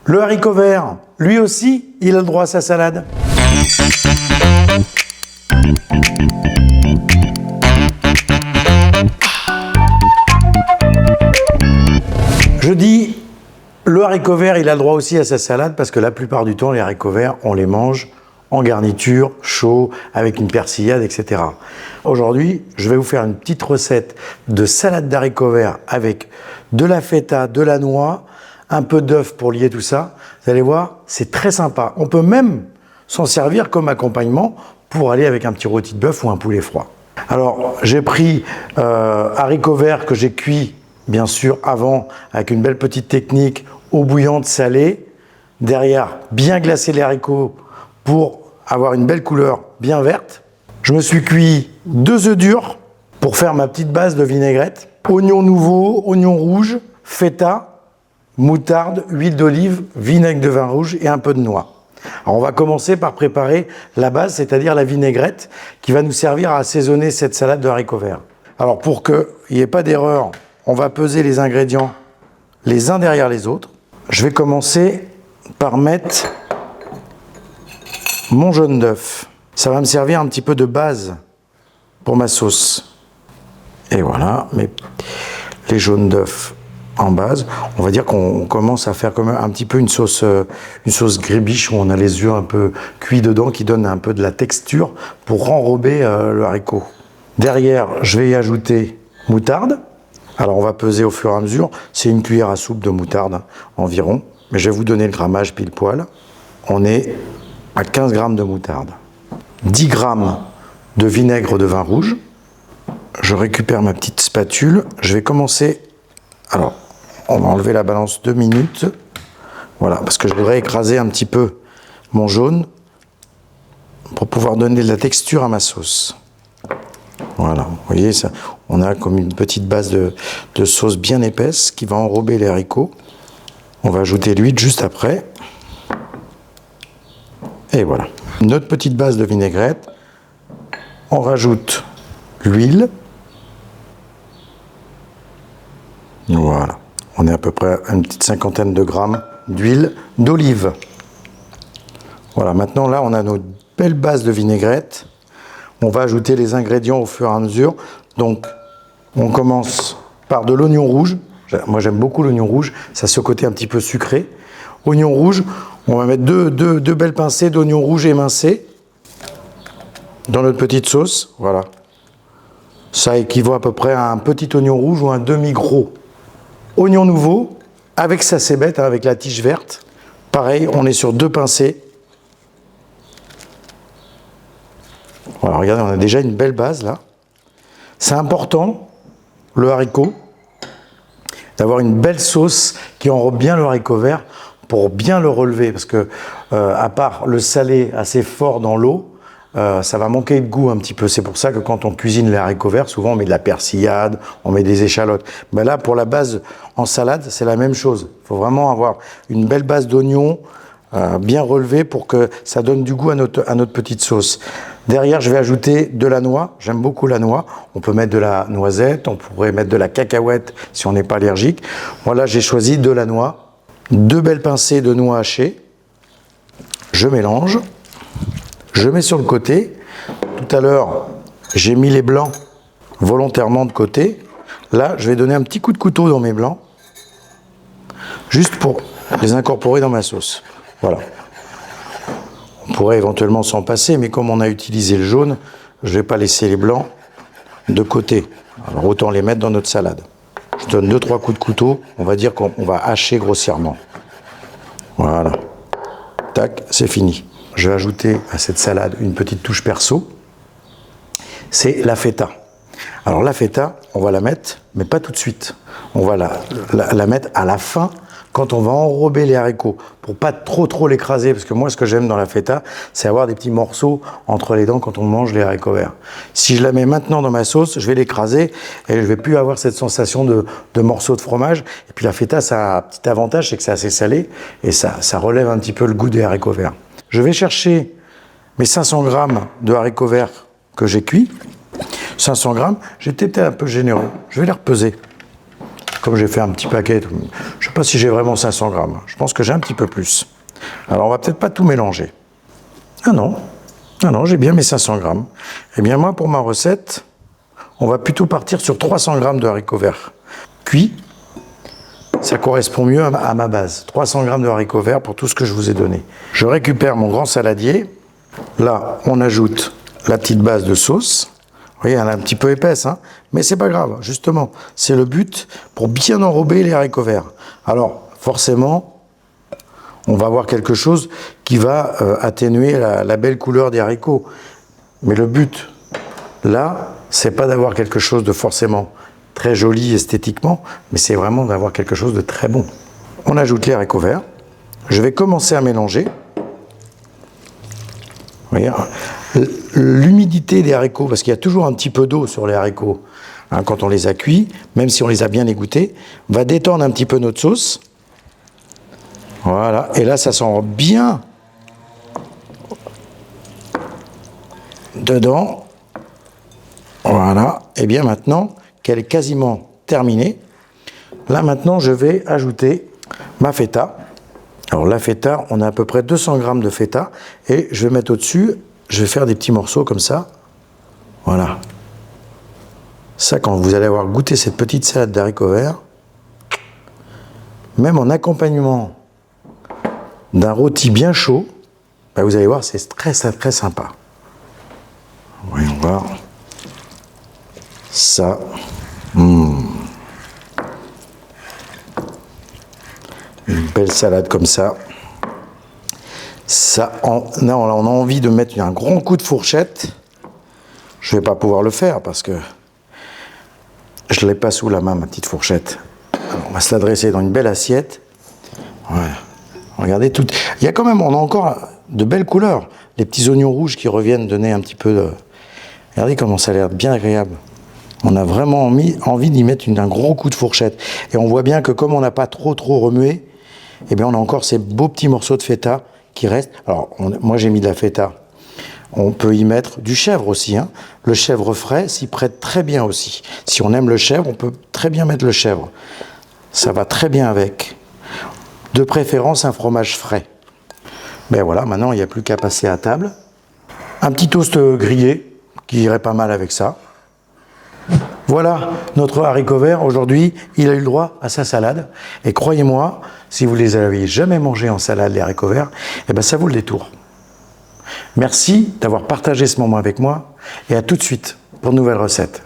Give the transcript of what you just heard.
Le haricot vert, lui aussi, il a le droit à sa salade. Je dis, le haricot vert, il a le droit aussi à sa salade parce que la plupart du temps, les haricots verts, on les mange en garniture, chaud, avec une persillade, etc. Aujourd'hui, je vais vous faire une petite recette de salade d'haricots verts avec de la feta, de la noix, un peu d'œuf pour lier tout ça. Vous allez voir, c'est très sympa. On peut même s'en servir comme accompagnement pour aller avec un petit rôti de bœuf ou un poulet froid. Alors, j'ai pris haricots verts que j'ai cuits, bien sûr, avant, avec une belle petite technique, eau bouillante salée. Derrière, bien glacer les haricots pour avoir une belle couleur bien verte. Je me suis cuit 2 œufs durs pour faire ma petite base de vinaigrette. Oignon nouveau, oignon rouge, feta, moutarde, huile d'olive, vinaigre de vin rouge et un peu de noix. Alors on va commencer par préparer la base, c'est-à-dire la vinaigrette qui va nous servir à assaisonner cette salade de haricots verts. Alors pour qu'il n'y ait pas d'erreur, on va peser les ingrédients les uns derrière les autres. Je vais commencer par mettre mon jaune d'œuf. Ça va me servir un petit peu de base pour ma sauce. Et voilà, les jaunes d'œuf en base. On va dire qu'on commence à faire comme un petit peu une sauce gribiche où on a les yeux un peu cuits dedans qui donne un peu de la texture pour enrober le haricot. Derrière, je vais y ajouter moutarde. Alors on va peser au fur et à mesure. C'est une cuillère à soupe de moutarde environ. Mais je vais vous donner le grammage pile poil. On est à 15 grammes de moutarde. 10 grammes de vinaigre de vin rouge. Je récupère ma petite spatule. Je vais commencer. Alors, on va enlever la balance 2 minutes. Voilà, parce que je voudrais écraser un petit peu mon jaune pour pouvoir donner de la texture à ma sauce. Voilà, vous voyez, ça, on a comme une petite base de sauce bien épaisse qui va enrober les haricots. On va ajouter l'huile juste après. Et voilà, notre petite base de vinaigrette. On rajoute l'huile. Voilà, on est à peu près à une petite 50aine de grammes d'huile d'olive. Voilà, maintenant là, on a notre belle base de vinaigrette. On va ajouter les ingrédients au fur et à mesure. Donc, on commence par de l'oignon rouge. Moi, j'aime beaucoup l'oignon rouge. Ça a ce côté un petit peu sucré. Oignon rouge, on va mettre deux belles pincées d'oignon rouge émincé dans notre petite sauce. Voilà. Ça équivaut à peu près à un petit oignon rouge ou un demi-gros. Oignon nouveau, avec sa cébette, avec la tige verte. Pareil, on est sur 2 pincées. Voilà, regardez, on a déjà une belle base là. C'est important, le haricot, d'avoir une belle sauce qui enrobe bien le haricot vert pour bien le relever. Parce que, à part le salé assez fort dans l'eau, ça va manquer de goût un petit peu. C'est pour ça que quand on cuisine les haricots verts, souvent on met de la persillade, on met des échalotes. Ben là, pour la base en salade, c'est la même chose. Il faut vraiment avoir une belle base d'oignons bien relevée pour que ça donne du goût à notre petite sauce. Derrière, je vais ajouter de la noix. J'aime beaucoup la noix. On peut mettre de la noisette, on pourrait mettre de la cacahuète si on n'est pas allergique. Voilà, j'ai choisi de la noix. 2 belles pincées de noix hachées. Je mélange. Je mets sur le côté. Tout à l'heure, j'ai mis les blancs volontairement de côté. Là, je vais donner un petit coup de couteau dans mes blancs, juste pour les incorporer dans ma sauce. Voilà. On pourrait éventuellement s'en passer, mais comme on a utilisé le jaune, je ne vais pas laisser les blancs de côté. Alors autant les mettre dans notre salade. Je donne 2-3 coups de couteau. On va dire qu'on va hacher grossièrement. Voilà. Tac, c'est fini. Je vais ajouter à cette salade une petite touche perso. C'est la feta. Alors la feta, on va la mettre, mais pas tout de suite. On va la mettre à la fin, quand on va enrober les haricots, pour pas trop l'écraser, parce que moi, ce que j'aime dans la feta, c'est avoir des petits morceaux entre les dents quand on mange les haricots verts. Si je la mets maintenant dans ma sauce, je vais l'écraser et je vais plus avoir cette sensation de morceaux de fromage. Et puis la feta, ça a un petit avantage, c'est que c'est assez salé et ça relève un petit peu le goût des haricots verts. Je vais chercher mes 500 grammes de haricots verts que j'ai cuits. 500 grammes, j'étais peut-être un peu généreux. Je vais les repeser. comme j'ai fait un petit paquet, je ne sais pas si j'ai vraiment 500 grammes. Je pense que j'ai un petit peu plus. Alors, on va peut-être pas tout mélanger. Ah non, j'ai bien mes 500 grammes. Eh bien, moi, pour ma recette, on va plutôt partir sur 300 grammes de haricots verts cuits. Ça correspond mieux à ma base. 300 grammes de haricots verts pour tout ce que je vous ai donné. Je récupère mon grand saladier. Là, on ajoute la petite base de sauce. Vous voyez, elle est un petit peu épaisse, hein, mais c'est pas grave. Justement, c'est le but pour bien enrober les haricots verts. Alors, forcément, on va avoir quelque chose qui va atténuer la belle couleur des haricots. Mais le but, là, c'est pas d'avoir quelque chose de forcément très joli esthétiquement, mais c'est vraiment d'avoir quelque chose de très bon. On ajoute les haricots verts. Je vais commencer à mélanger. Vous voyez, l'humidité des haricots, parce qu'il y a toujours un petit peu d'eau sur les haricots, hein, quand on les a cuits, même si on les a bien égouttés, va détendre un petit peu notre sauce. Voilà, et là ça sent bien dedans. Voilà, et bien maintenant qu'elle est quasiment terminée, là maintenant je vais ajouter ma feta. Alors la feta, on a à peu près 200 grammes de feta, et je vais mettre au-dessus, je vais faire des petits morceaux comme ça. Voilà. Ça, quand vous allez avoir goûté cette petite salade d'haricots verts, même en accompagnement d'un rôti bien chaud, ben vous allez voir, c'est très très sympa. Voyons voir. Ça. Une belle salade comme ça. Non, on a envie de mettre un grand coup de fourchette. Je ne vais pas pouvoir le faire parce que je ne l'ai pas sous la main, ma petite fourchette. Alors, on va se l'adresser dans une belle assiette. Voilà. Regardez tout. Il y a quand même, on a encore de belles couleurs. Les petits oignons rouges qui reviennent donner un petit peu de... Regardez comment ça a l'air bien agréable. On a vraiment envie d'y mettre un gros coup de fourchette. Et on voit bien que comme on n'a pas trop remué, eh bien on a encore ces beaux petits morceaux de feta qui restent. Alors, moi j'ai mis de la feta. On peut y mettre du chèvre aussi, hein. Le chèvre frais s'y prête très bien aussi. Si on aime le chèvre, on peut très bien mettre le chèvre. Ça va très bien avec. De préférence, un fromage frais. Ben voilà, maintenant il n'y a plus qu'à passer à table. Un petit toast grillé qui irait pas mal avec ça. Voilà, notre haricot vert, aujourd'hui, il a eu le droit à sa salade. Et croyez-moi, si vous les avez jamais mangés en salade, les haricots verts, eh ben ça vaut le détour. Merci d'avoir partagé ce moment avec moi et à tout de suite pour de nouvelles recettes.